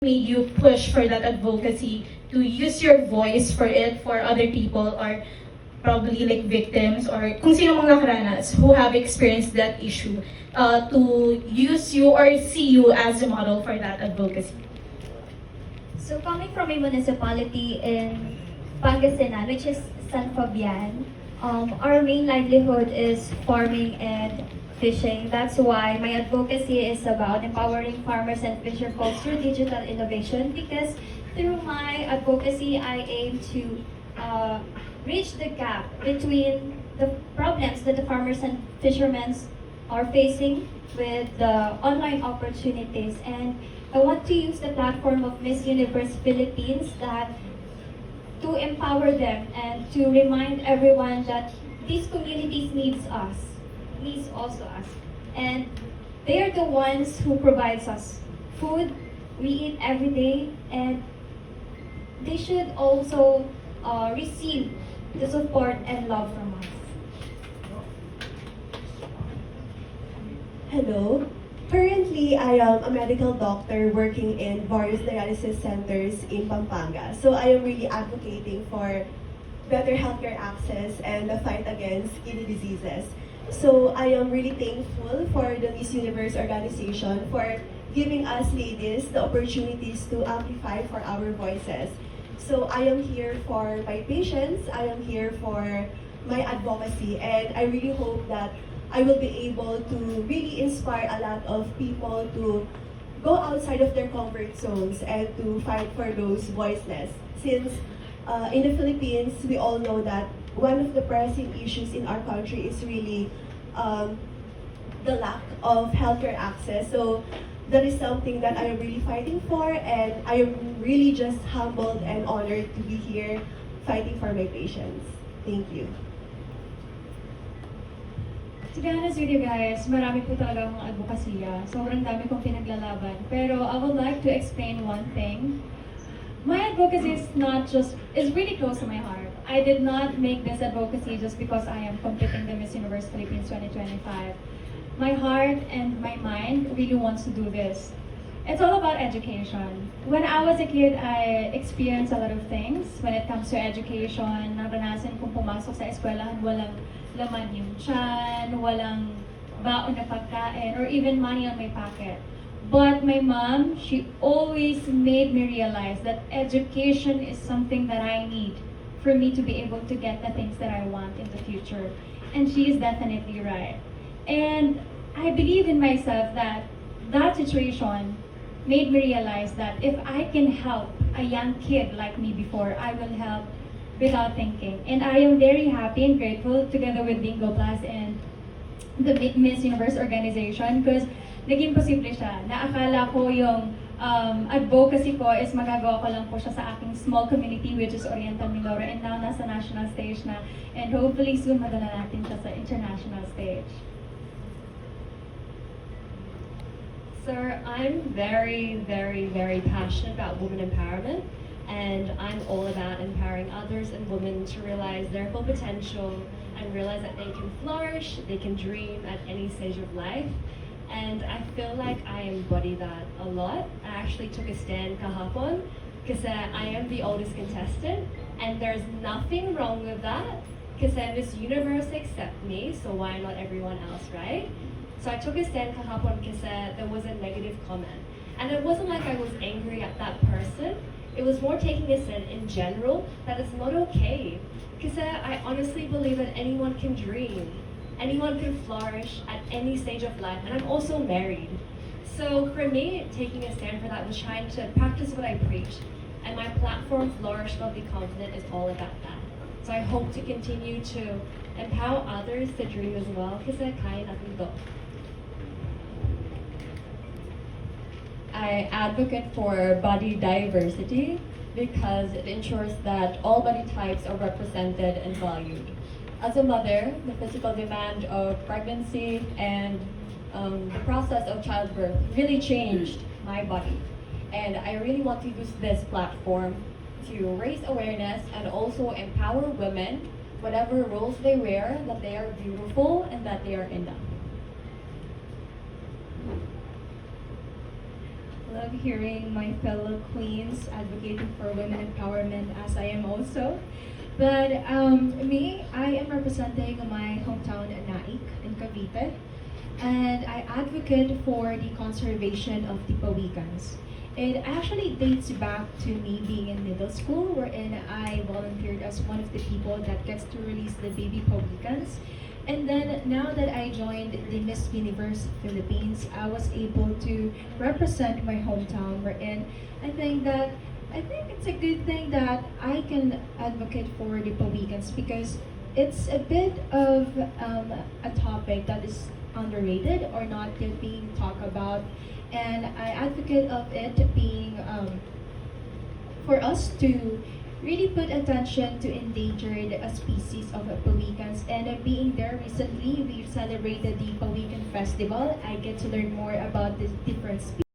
made you push for that advocacy to use your voice for it for other people or probably like victims or kung sino mang nakaranas who have experienced that issue to use you or see you as a model for that advocacy? So coming from a municipality in Pangasinan, which is San Fabian, our main livelihood is farming and fishing. That's why my advocacy is about empowering farmers and fisher folks through digital innovation, because through my advocacy, I aim to bridge the gap between the problems that the farmers and fishermen are facing with the online opportunities. And I want to use the platform of Miss Universe Philippines to empower them and to remind everyone that these communities needs also us. And they are the ones who provides us food, we eat every day, and they should also receive the support and love from us. Hello. Currently, I am a medical doctor working in various dialysis centers in Pampanga. So I am really advocating for better healthcare access and the fight against kidney diseases. So I am really thankful for the Miss Universe organization for giving us ladies the opportunities to amplify for our voices. So I am here for my patients, I am here for my advocacy, and I really hope that I will be able to really inspire a lot of people to go outside of their comfort zones and to fight for those voiceless. Since in the Philippines, we all know that one of the pressing issues in our country is really the lack of healthcare access. So that is something that I am really fighting for, and I am really just humbled and honored to be here fighting for my patients. Thank you. To be honest with you guys, marami po talaga akong advokasya. Sobrang dami kong pinaglalaban. Pero I would like to explain one thing. My advocacy is really close to my heart. I did not make this advocacy just because I am competing the Miss Universe Philippines 2025. My heart and my mind really wants to do this. It's all about education. When I was a kid, I experienced a lot of things when it comes to education. Naranasan kong pumasok sa eskwelahan, walang laman yung tiyan, walang baon na pagkain, or even money on my pocket. But my mom, she always made me realize that education is something that I need for me to be able to get the things that I want in the future. And she is definitely right. And I believe in myself that that situation made me realize that if I can help a young kid like me before, I will help without thinking. And I am very happy and grateful together with Bingo Plus and the Miss Universe organization, because naging posible siya. Naakala ko yung advocacy ko is magagawa ko lang po siya sa aking small community, which is Oriental Mindoro, and now nasa national stage na, and hopefully soon madala natin siya sa international stage. Sir, I'm very, very, very passionate about women empowerment, and I'm all about empowering others and women to realize their full potential and realize that they can flourish, they can dream at any stage of life. And I feel like I embody that a lot. I actually took a stand kahapon because I am the oldest contestant, and there's nothing wrong with that because Miss Universe accept me, so why not everyone else, right? So I took a stand kahapon because there was a negative comment. And it wasn't like I was angry at that person. It was more taking a stand in general that it's not okay. Because I honestly believe that anyone can dream. Anyone can flourish at any stage of life. And I'm also married. So for me, taking a stand for that was trying to practice what I preach. And my platform, Flourish, Not Be Confident, is all about that. So I hope to continue to empower others to dream as well. Because kaya natin to. I advocate for body diversity because it ensures that all body types are represented and valued. As a mother, the physical demand of pregnancy and the process of childbirth really changed my body. And I really want to use this platform to raise awareness and also empower women, whatever roles they wear, that they are beautiful and that they are enough. love hearing my fellow queens advocating for women empowerment, as I am also. But me, I am representing my hometown, Naik, in Cavite, and I advocate for the conservation of the Pawikans. It actually dates back to me being in middle school, wherein I volunteered as one of the people that gets to release the baby Pawikans. And then now that I joined the Miss Universe Philippines, I was able to represent my hometown, wherein I think it's a good thing that I can advocate for the Pawikans because it's a bit of a topic that is underrated or not yet being talked about, and I advocate of it being for us to really put attention to endangered species of Pawikans. And being there recently, we celebrated the Pawikan Festival. I get to learn more about the different species.